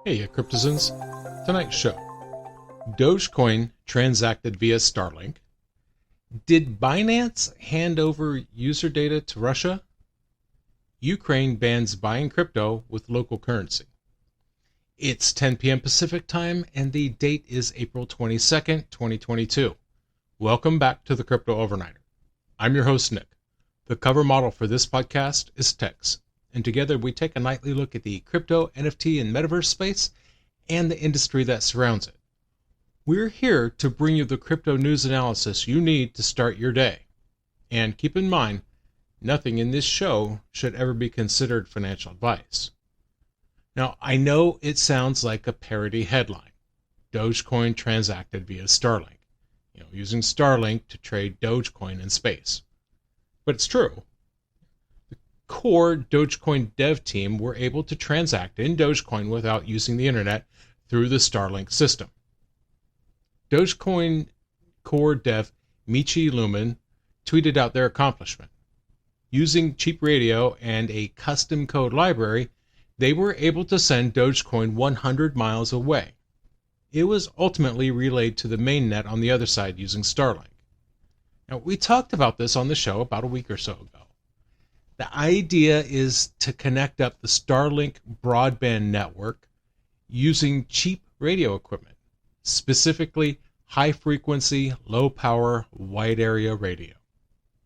Heya, cryptozens. Tonight's show. Dogecoin transacted via Starlink. Did Binance hand over user data to Russia? Ukraine bans buying crypto with local currency. It's 10 p.m. Pacific time, and the date is April 22nd, 2022. Welcome back to the Crypto Overnighter. I'm your host, Nick. The cover model for this podcast is Tex, and together we take a nightly look at the crypto, NFT, and metaverse space and the industry that surrounds it. We're here to bring you the crypto news analysis you need to start your day. And keep in mind, nothing in this show should ever be considered financial advice. Now, I know it sounds like a parody headline. Dogecoin transacted via Starlink. Using Starlink to trade Dogecoin in space. But it's true. The core Dogecoin dev team were able to transact in Dogecoin without using the internet through the Starlink system. Dogecoin core dev Michi Lumen tweeted out their accomplishment. Using cheap radio and a custom code library, they were able to send Dogecoin 100 miles away. It was ultimately relayed to the mainnet on the other side using Starlink. Now, we talked about this on the show about a week or so ago. The idea is to connect up the Starlink broadband network using cheap radio equipment, specifically high-frequency, low-power, wide-area radio.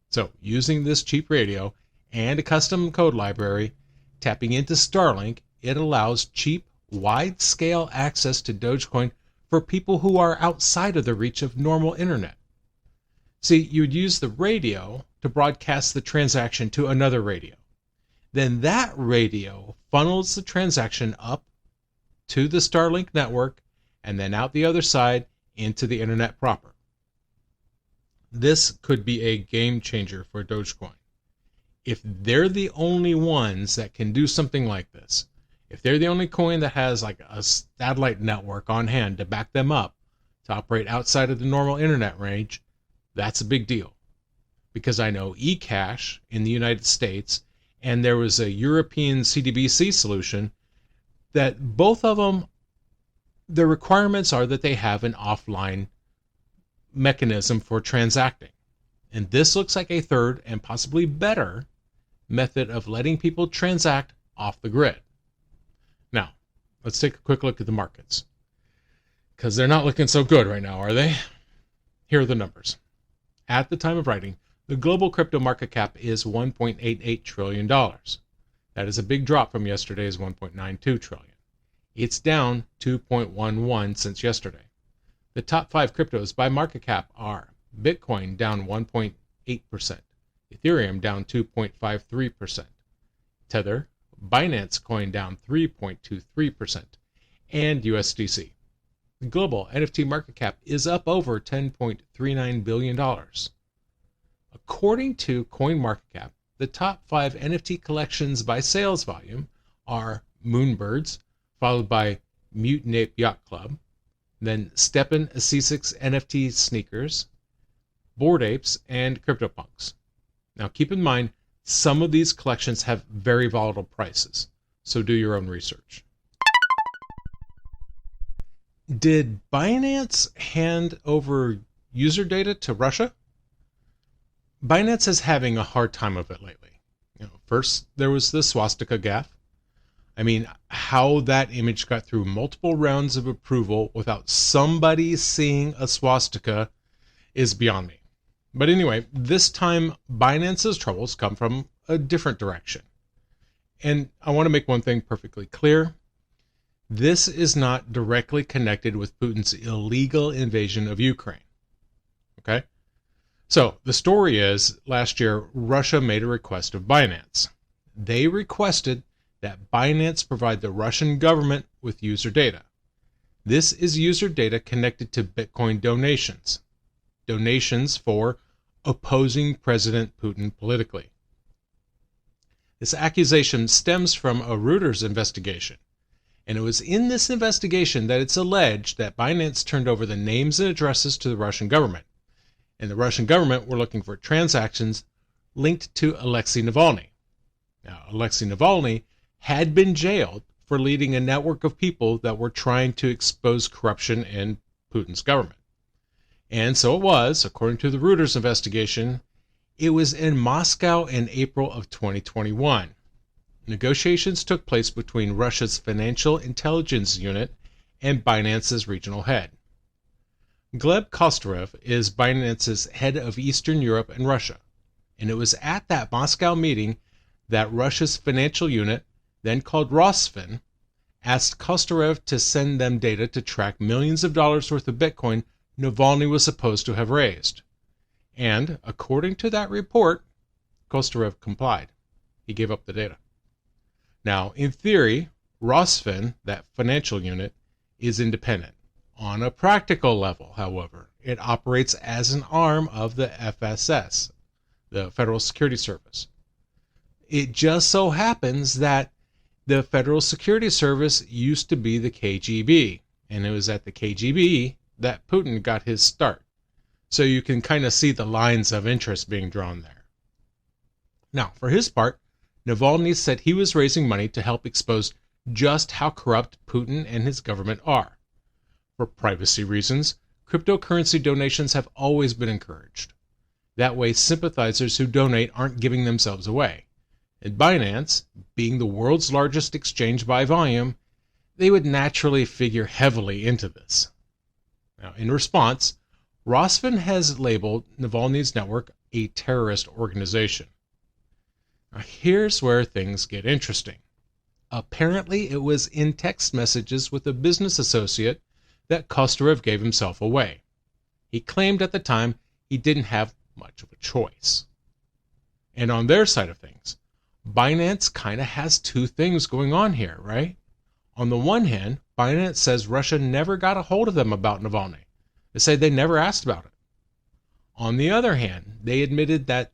So, using this cheap radio and a custom code library, tapping into Starlink, it allows cheap, wide-scale access to Dogecoin for people who are outside of the reach of normal internet. See, you'd use the radio to broadcast the transaction to another radio. Then that radio funnels the transaction up to the Starlink network and then out the other side into the internet proper. This could be a game changer for Dogecoin. If they're the only ones that can do something like this, if they're the only coin that has like a satellite network on hand to back them up to operate outside of the normal internet range, that's a big deal. Because I know eCash in the United States and there was a European CDBC solution that both of them, the requirements are that they have an offline mechanism for transacting. And this looks like a third and possibly better method of letting people transact off the grid. Now, let's take a quick look at the markets. Because they're not looking so good right now, are they? Here are the numbers. At the time of writing, the global crypto market cap is $1.88 trillion. That is a big drop from yesterday's $1.92 trillion. It's down 2.11 since yesterday. The top 5 cryptos by market cap are Bitcoin down 1.8%, Ethereum down 2.53%, Tether, Binance coin down 3.23%, and USDC. The global NFT market cap is up over $10.39 billion. According to CoinMarketCap, the top 5 NFT collections by sales volume are Moonbirds, followed by Mutant Ape Yacht Club, then Stepan C6 NFT sneakers, Bored Apes, and CryptoPunks. Now keep in mind, some of these collections have very volatile prices, so do your own research. Did Binance hand over user data to Russia? Binance is having a hard time of it lately. First there was the swastika gaffe. I mean, how that image got through multiple rounds of approval without somebody seeing a swastika is beyond me. But anyway, this time Binance's troubles come from a different direction. And I want to make one thing perfectly clear. This is not directly connected with Putin's illegal invasion of Ukraine. Okay? So the story is, last year, Russia made a request of Binance. They requested that Binance provide the Russian government with user data. This is user data connected to Bitcoin donations. Donations for opposing President Putin politically. This accusation stems from a Reuters investigation. And it was in this investigation that it's alleged that Binance turned over the names and addresses to the Russian government. And the Russian government were looking for transactions linked to Alexei Navalny. Now, Alexei Navalny had been jailed for leading a network of people that were trying to expose corruption in Putin's government. And so it was, according to the Reuters investigation, it was in Moscow in April of 2021. Negotiations took place between Russia's Financial Intelligence Unit and Binance's regional head. Gleb Kostarev is Binance's head of Eastern Europe and Russia, and it was at that Moscow meeting that Russia's financial unit, then called Rosfin, asked Kostarev to send them data to track millions of dollars worth of Bitcoin Navalny was supposed to have raised. And, according to that report, Kostarev complied. He gave up the data. Now, in theory, Rosfin, that financial unit, is independent. On a practical level, however, it operates as an arm of the FSS, the Federal Security Service. It just so happens that the Federal Security Service used to be the KGB, and it was at the KGB that Putin got his start. So you can kind of see the lines of interest being drawn there. Now, for his part, Navalny said he was raising money to help expose just how corrupt Putin and his government are. For privacy reasons, cryptocurrency donations have always been encouraged. That way, sympathizers who donate aren't giving themselves away. And Binance, being the world's largest exchange by volume, they would naturally figure heavily into this. Now, in response, Rosfin has labeled Navalny's network a terrorist organization. Now, here's where things get interesting. Apparently, it was in text messages with a business associate that Kostarev gave himself away. He claimed at the time he didn't have much of a choice. And on their side of things, Binance kind of has two things going on here, right? On the one hand, Binance says Russia never got a hold of them about Navalny. They say they never asked about it. On the other hand, they admitted that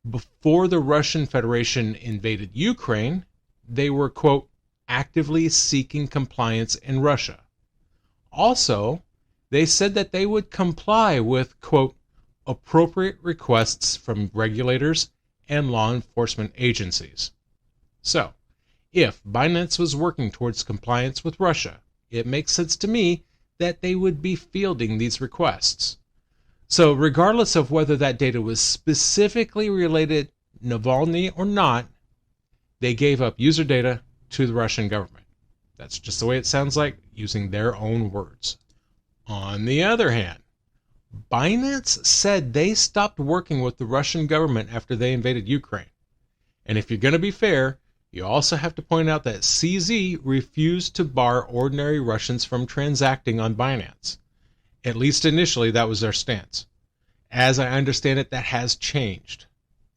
before the Russian Federation invaded Ukraine, they were, quote, actively seeking compliance in Russia. Also, they said that they would comply with, quote, appropriate requests from regulators and law enforcement agencies. So, if Binance was working towards compliance with Russia, it makes sense to me that they would be fielding these requests. So regardless of whether that data was specifically related Navalny or not, they gave up user data to the Russian government. That's just the way it sounds like, using their own words. On the other hand, Binance said they stopped working with the Russian government after they invaded Ukraine. And if you're going to be fair, you also have to point out that CZ refused to bar ordinary Russians from transacting on Binance. At least initially, that was their stance. As I understand it, that has changed.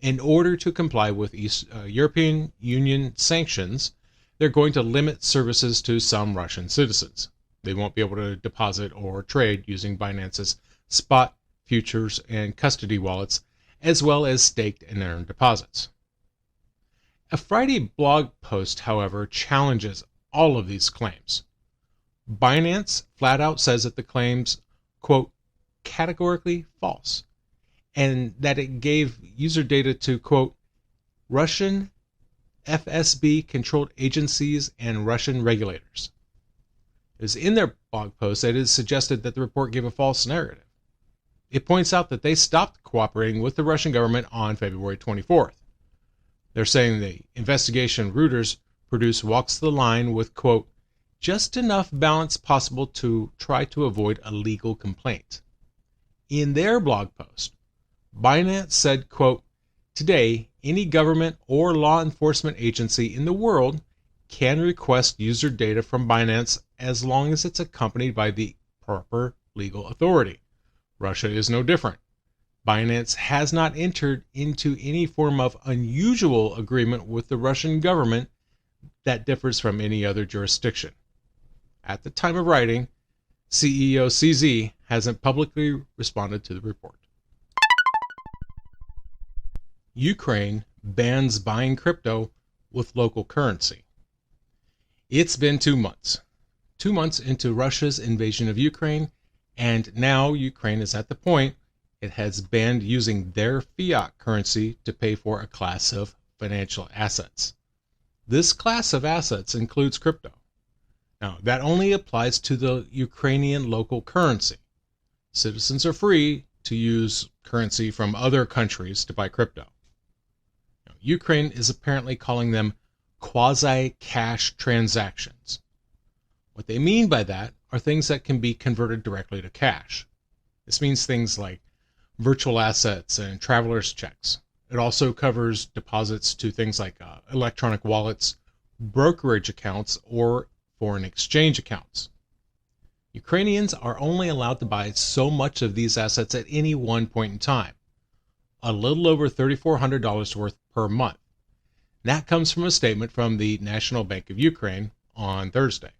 In order to comply with European Union sanctions, they're going to limit services to some Russian citizens. They won't be able to deposit or trade using Binance's spot, futures, and custody wallets, as well as staked and earned deposits. A Friday blog post, however, challenges all of these claims. Binance flat out says that the claims, quote, categorically false, and that it gave user data to, quote, Russian FSB-controlled agencies and Russian regulators. It is in their blog post that it is suggested that the report gave a false narrative. It points out that they stopped cooperating with the Russian government on February 24th. They're saying the investigation Reuters produced walks the line with, quote, just enough balance possible to try to avoid a legal complaint. In their blog post, Binance said, quote, today, any government or law enforcement agency in the world can request user data from Binance as long as it's accompanied by the proper legal authority. Russia is no different. Binance has not entered into any form of unusual agreement with the Russian government that differs from any other jurisdiction. At the time of writing, CEO CZ hasn't publicly responded to the report. Ukraine bans buying crypto with local currency. It's been 2 months. 2 months into Russia's invasion of Ukraine, and now Ukraine is at the point it has banned using their fiat currency to pay for a class of financial assets. This class of assets includes crypto. Now, that only applies to the Ukrainian local currency. Citizens are free to use currency from other countries to buy crypto. Now, Ukraine is apparently calling them quasi-cash transactions. What they mean by that are things that can be converted directly to cash. This means things like virtual assets and traveler's checks. It also covers deposits to things like electronic wallets, brokerage accounts, or foreign exchange accounts. Ukrainians are only allowed to buy so much of these assets at any one point in time, a little over $3,400 worth per month. That comes from a statement from the National Bank of Ukraine on Thursday.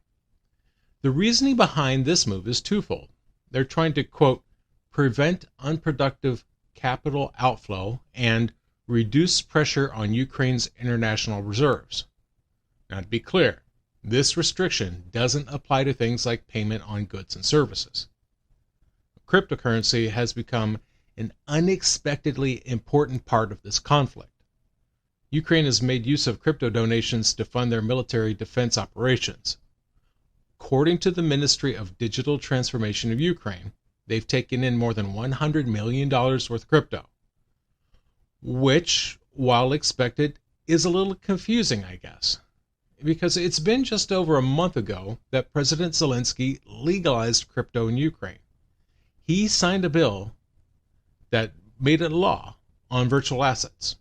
The reasoning behind this move is twofold. They're trying to, quote, prevent unproductive capital outflow and reduce pressure on Ukraine's international reserves. Now, to be clear, this restriction doesn't apply to things like payment on goods and services. Cryptocurrency has become an unexpectedly important part of this conflict. Ukraine has made use of crypto donations to fund their military defense operations. According to the Ministry of Digital Transformation of Ukraine, they've taken in more than $100 million worth of crypto, which, while expected, is a little confusing, I guess, because it's been just over a month ago that President Zelensky legalized crypto in Ukraine. He signed a bill that made it law on virtual assets.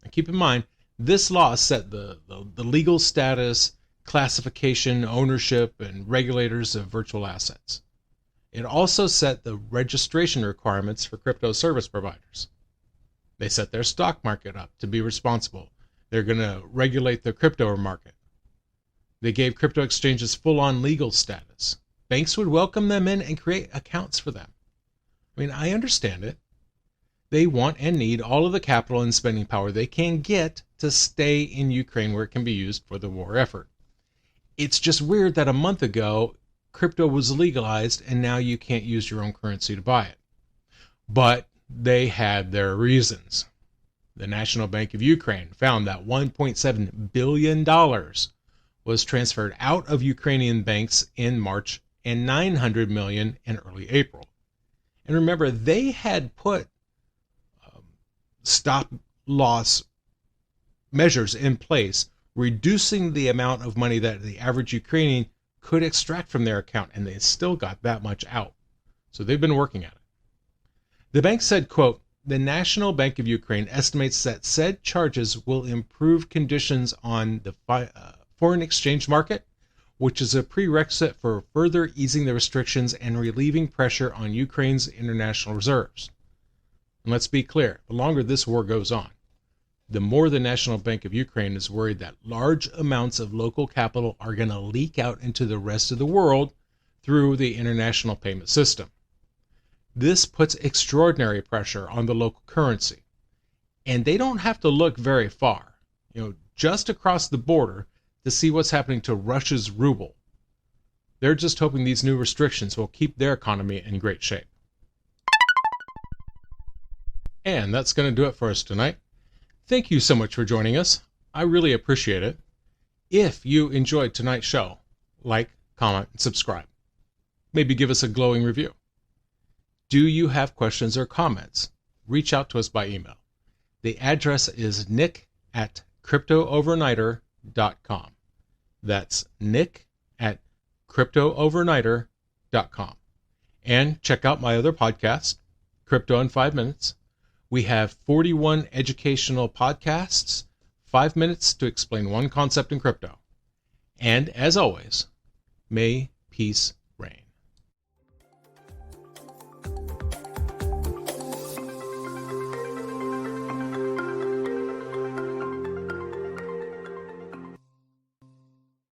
And keep in mind, this law set the legal status, classification, ownership, and regulators of virtual assets. It also set the registration requirements for crypto service providers. They set their stock market up to be responsible. They're going to regulate the crypto market. They gave crypto exchanges full-on legal status. Banks would welcome them in and create accounts for them. I mean, I understand it. They want and need all of the capital and spending power they can get to stay in Ukraine where it can be used for the war effort. It's just weird that a month ago, crypto was legalized and now you can't use your own currency to buy it. But they had their reasons. The National Bank of Ukraine found that $1.7 billion was transferred out of Ukrainian banks in March and $900 million in early April. And remember, they had put stop loss measures in place, reducing the amount of money that the average Ukrainian could extract from their account, and they still got that much out. So they've been working at it. The bank said, quote, the National Bank of Ukraine estimates that said charges will improve conditions on the foreign exchange market, which is a prerequisite for further easing the restrictions and relieving pressure on Ukraine's international reserves. And let's be clear, the longer this war goes on, the more the National Bank of Ukraine is worried that large amounts of local capital are going to leak out into the rest of the world through the international payment system. This puts extraordinary pressure on the local currency. And they don't have to look very far, just across the border to see what's happening to Russia's ruble. They're just hoping these new restrictions will keep their economy in great shape. And that's going to do it for us tonight. Thank you so much for joining us. I really appreciate it. If you enjoyed tonight's show, like, comment, and subscribe. Maybe give us a glowing review. Do you have questions or comments? Reach out to us by email. The address is nick@cryptoovernighter.com. That's nick@cryptoovernighter.com. And check out my other podcast, Crypto in 5 Minutes. We have 41 educational podcasts, 5 minutes to explain one concept in crypto. And as always, may peace